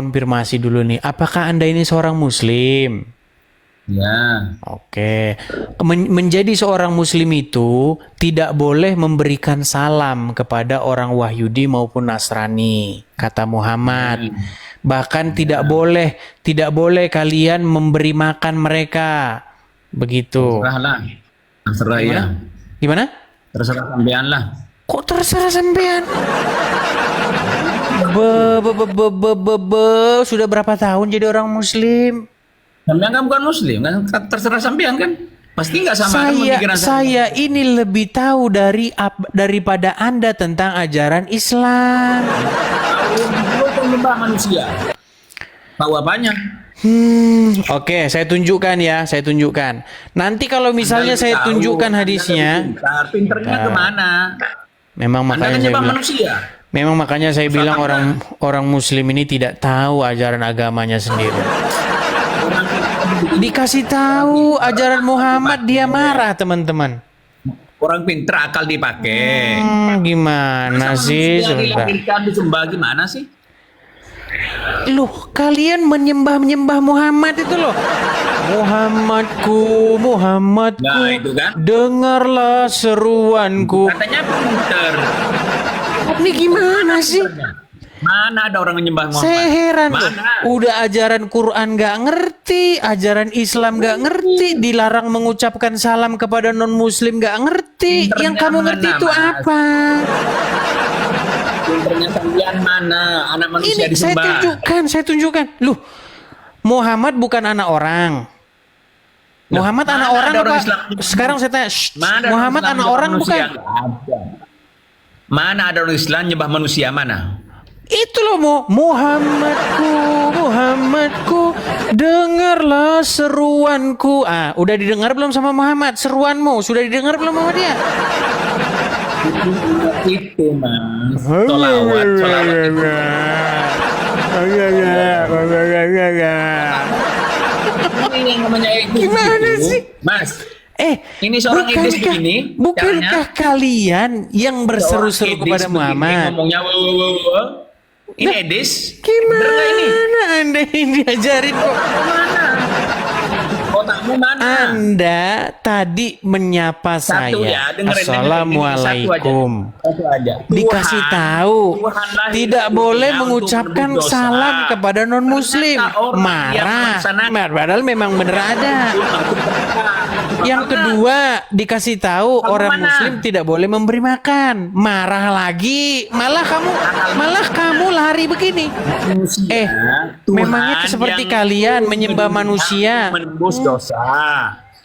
konfirmasi dulu nih, apakah Anda ini seorang muslim? Ya. Oke. Menjadi seorang muslim itu tidak boleh memberikan salam kepada orang Wahyudi maupun Nasrani, kata Muhammad. Bahkan tidak boleh kalian memberi makan mereka. Begitu. Terserahlah. Terserah ya. Gimana? Terserah sampean lah. Kok terserah sampean? Sudah berapa tahun jadi orang muslim? Sampean kan bukan muslim kan? Terserah sampean kan? Pasti nggak sama kan pemikiran Saya ini lebih tahu daripada Anda tentang ajaran Islam. Lu penyembah manusia. Tahu apanya? Oke, saya tunjukkan ya, saya tunjukkan. Nanti kalau misalnya saya tunjukkan hadisnya, pinternya kemana? memang Anda makanya kan saya nyembah bilang, manusia. memang makanya saya bilang orang muslim ini tidak tahu ajaran agamanya sendiri. Dikasih tahu ajaran Muhammad dia marah, teman-teman. Orang pinter akal dipakai. Gimana Masa sih manusia sudah? dilahirkan disembah gimana sih? Loh, kalian menyembah Muhammad itu loh. Muhammadku, Nah, itu kan. dengarlah seruanku. Katanya pinter. Ini gimana sih? Mana ada orang menyembah Muhammad? Saya heran loh. Mana? Udah ajaran Quran nggak ngerti, ajaran Islam nggak ngerti, dilarang mengucapkan salam kepada non Muslim nggak ngerti. Pinternya Yang kamu ngerti mana, itu Mas? apa? Pinternya sampean mana? Anak manusia Ini saya disembah. tunjukkan. Loh, Muhammad bukan anak orang. Loh, Muhammad mana anak orang ada orang apa? Islam? Sekarang saya tanya, Mana Muhammad Islam anak nyembah orang manusia? bukan? Nggak ada. Mana ada orang Islam nyembah manusia mana? Itu loh Muhammadku, dengarlah seruanku. Ah, udah didengar belum sama Muhammad? Seruanmu sudah didengar belum sama dia? Itu mas. Solawat itu. Ini yang namanya etis. Gimana itu. sih? Mas? Ini seorang etis begini. Bukankah kalian yang berseru-seru kepada Muhammad? Ngomongnya ini edis. Gimana ini? Anda yang diajarin kok? Mana? Otakmu mana? Anda tadi menyapa Satu saya. ya, dengerin, Assalamualaikum. Satu aja. Dikasih tahu Tuhan lahir tidak di boleh dunia mengucapkan untuk berdosa. salam kepada non muslim. Ternyata orang yang Marah. melaksanakan- Padahal memang benar ada. Yang kedua, dikasih tahu Kamu orang mana? muslim tidak boleh memberi makan. Marah lagi. Malah kamu lari begini. Manusia, Tuhan Memangnya seperti yang kalian menyembah manusia. menembus dosa.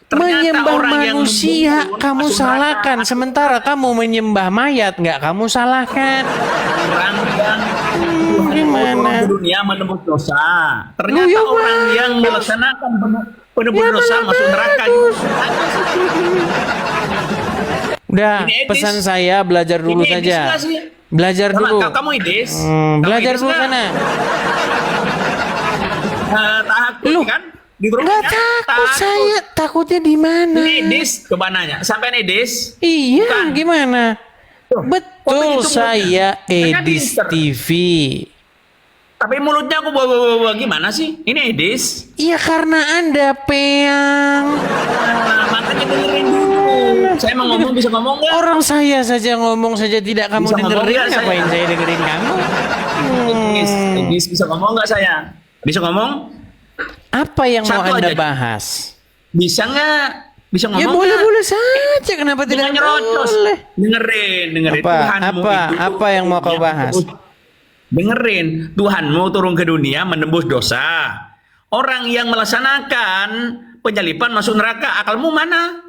Ternyata Menyembah orang yang manusia membunuh kamu masuk salahkan, neraka. sementara kamu menyembah mayat nggak kamu salahkan. Orang yang Tuhan gimana? turun ke dunia menembus dosa. Ternyata Ya orang yang bagus. melaksanakan penebus Ya dosa mana masuk neraka. bagus. Udah, Ini etis. pesan saya belajar dulu Ini etis saja. nggak sih? Belajar dulu. Kamu edis. Belajar dulu sana. Takut Loh, kan? Di grup nggak kan? takut saya. Takutnya di mana? Ini edis, coba nanya. Sampai edis? Iya, Bukan. gimana? Tuh, Betul, kok begitu saya mulutnya? Edis Kan pinter. TV. Tapi mulutnya aku bawa gimana sih? Ini edis. Iya karena Anda peang. Makanya dengerin dulu. Saya mau ngomong bisa ngomong nggak? Orang saya saja ngomong saja tidak kamu Bisa ngomong dengerin, nggak saya? ngapain saya dengerin kamu? Edis bisa ngomong nggak saya? Bisa ngomong? Apa yang mau Satu Anda aja. bahas? Bisa nggak? Bisa ngomong Ya nggak? boleh-boleh saja, kenapa Jangan tidak nyerocos. boleh? Dengerin. Apa yang mau kau bahas? Dengerin, Tuhanmu turun ke dunia menembus dosa. Orang yang melaksanakan penyalipan masuk neraka. Akalmu mana?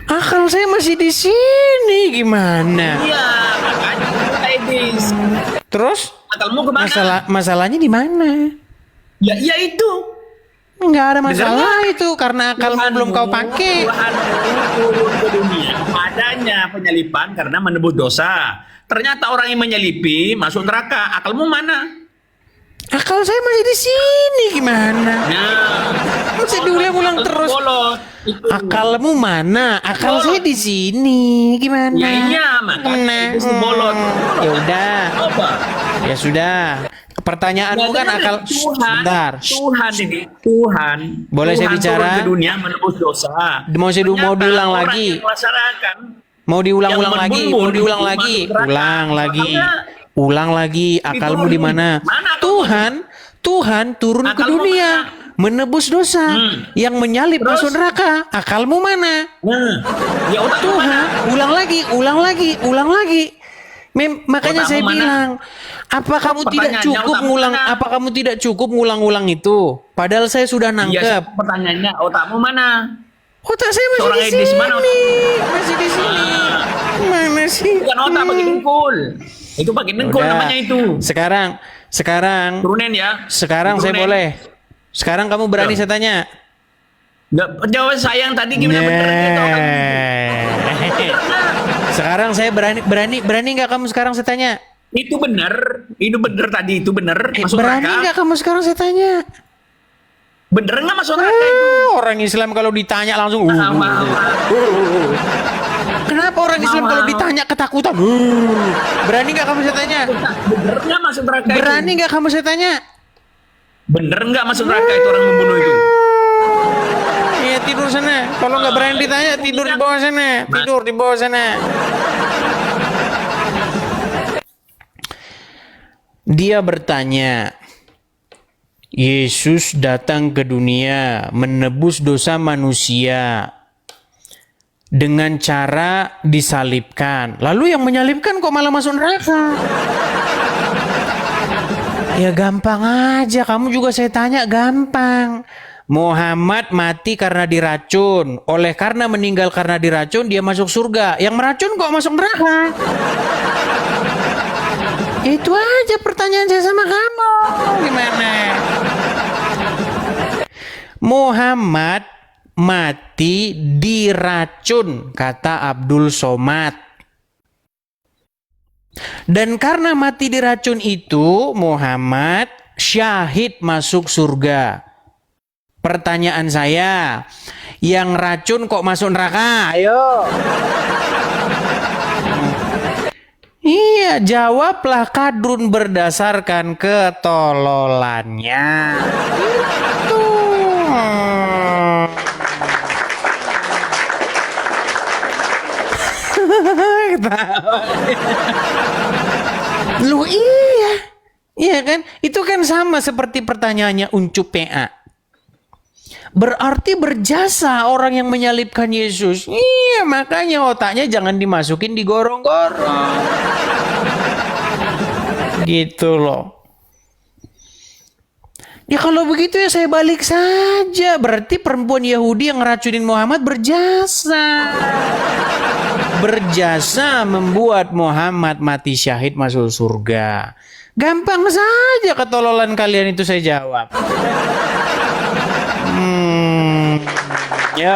Akal saya masih di sini, gimana? Iya, makanya kita edis. Terus Akalmu kemana? masalahnya di mana? Ya, iya itu. Nggak ada Dengar masalah itu karena akalmu belum kau pakai. Tuhanmu turun ke dunia adanya penyalipan karena menebus dosa. Ternyata orang yang menyelipi masuk neraka. Akalmu mana? Akal saya masih di sini, gimana? Nah, Masih diulang-ulang terus. bolot. Itu. Akalmu mana? Akal Bolot. saya di sini, gimana? Ya iya, makanya Gimana? itu bolot. Ya udah, Apa? ya sudah. Pertanyaanmu kan dengerin. akal. Sebentar. Tuhan. Boleh saya Tuhan bicara? turun ke dunia menebus dosa. Mau Ternyata diulang orang lagi. yang melaksanakan, Mau diulang-ulang yang lagi, berbumbung mau diulang itu lagi, masuk neraka. ulang lagi, Makanya ulang lagi. Akalmu di mana? Mana akalmu? Tuhan turun ke Akalmu dunia, menebus dosa, yang menyalip Terus? masuk neraka. Akalmu mana? Nah, ya otakmu Tuhan, mana? ulang lagi, ulang lagi, ulang lagi. Makanya Otakmu saya mana? bilang, apa kamu tidak Pertanyaannya, cukup otakmu ngulang? mana? Apa kamu tidak cukup ngulang-ulang itu? Padahal saya sudah Iya, nangkep. pertanyaannya otakmu mana? Otak saya masih Seorang di edis sini, mana otak? masih di sini. Mana sih? Bukan otak bagi dengkul. Itu bagi dengkul Udah. namanya itu. Sekarang Turunin ya. saya Turunin. boleh. Sekarang kamu berani Tuh. saya tanya. Nggak, jawab saya yang tadi gimana bener gitu kan? Sekarang saya berani nggak kamu sekarang saya tanya? Itu bener tadi itu bener masuk Berani neraka. nggak kamu sekarang saya tanya? Bener nggak masuk neraka itu? Orang Islam kalau ditanya langsung. Sama. Kenapa orang Islam kalau ditanya ketakutan? Berani nggak kamu saya tanya? Bener nggak masuk neraka itu? Berani nggak kamu saya tanya? Bener nggak masuk neraka itu orang membunuh itu? Iya tidur sana. Kalau nggak berani ditanya tidur di bawah sana. Tidur di bawah sana. Dia bertanya, Yesus datang ke dunia menebus dosa manusia dengan cara disalibkan. Lalu yang menyalibkan kok malah masuk neraka? Ya gampang aja, kamu juga saya tanya gampang. Muhammad mati karena diracun. Oleh karena meninggal karena diracun, dia masuk surga. Yang meracun kok masuk neraka? Itu aja pertanyaan saya sama kamu. Gimana? Muhammad mati diracun, kata Abdul Somad. Dan karena mati diracun itu, Muhammad syahid masuk surga. Pertanyaan saya, yang racun kok masuk neraka? Ayo. Iya, jawablah Kadrun berdasarkan ketololannya. Itu. Lu iya. Iya kan? Itu kan sama seperti pertanyaannya Uncup PA. Berarti berjasa orang yang menyalibkan Yesus. Iya, makanya otaknya jangan dimasukin di gorong-gorong. Gitu loh. Ya kalau begitu ya saya balik saja. Berarti perempuan Yahudi yang ngeracunin Muhammad berjasa. Berjasa membuat Muhammad mati syahid masuk surga. Gampang saja ketololan kalian itu saya jawab. Ya.